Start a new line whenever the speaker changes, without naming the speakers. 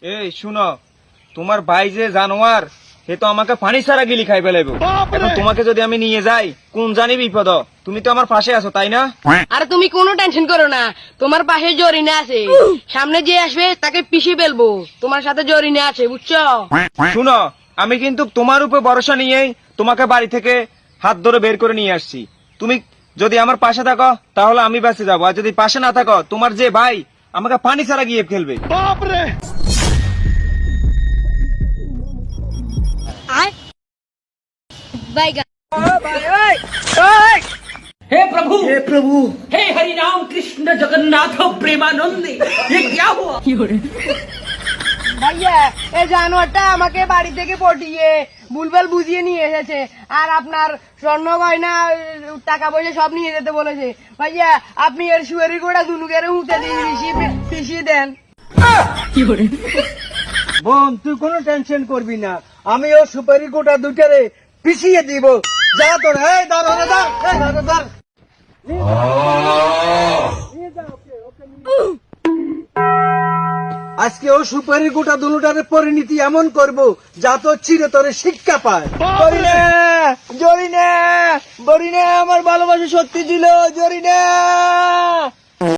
এই শুনো, তোমার ভাই যে জানোয়ার, সে তো আমাকে পানি ছাড়া গিলি খাই ফেলাইব। এখন তোমাকে যদি আমি নিয়ে যাই, কোন জানি বিপদ। তুমি তো আমার পাশে আছো, তাই না?
আরে তুমি কোনো টেনশন করো না, তোমার পাশে জরিনা আছে, সামনে যে আসবে তাকে পিষে ফেলবো। তোমার সাথে জরিনা আছে, বুঝছো?
শুনো, আমি কিন্তু তোমার উপর ভরসা নিয়েই তোমাকে বাড়ি থেকে হাত ধরে বের করে নিয়ে আসছি। তুমি যদি আমার পাশে থাকো তাহলে আমি বেঁচে যাবো, আর যদি পাশে না থাকো তোমার যে ভাই আমাকে পানি ছাড়া গিয়ে ফেলবে।
हे प्रभु हे हरि राम कृष्ण जगन्नाथ प्रेमानंद, ये क्या हुआ?
ভাইয়া, এই জানোয়ারটা আমাকে বাড়ি থেকে পটিয়ে বুলবুল বুঝিয়ে নিয়ে এসেছে, আর আপনার স্বর্ণ গয়না টাকা পয়সা সব নিয়ে যেতে বলেছে। ভাইয়া, আপনি এর শুয়ারি গোড়া দুনুকের উঠে দিয়ে পিছিয়ে দেন।
বোন, তুই কোনো টেনশন করবি না, আমি ও সুপারি গোটা দুটারে পিছিয়ে দিব। যা তোর, এই দাঁড়া দাঁড়া, এই দাঁড়া দাঁড়া। আজকে ও সুপারি গোটা দুটারে পরিণতি এমন করব যা তোর চিরতরে শিক্ষা পায়।
জরিনা, জরিনা, জরিনা, আমার ভালোবাসা সত্যি ছিল। জরিনা।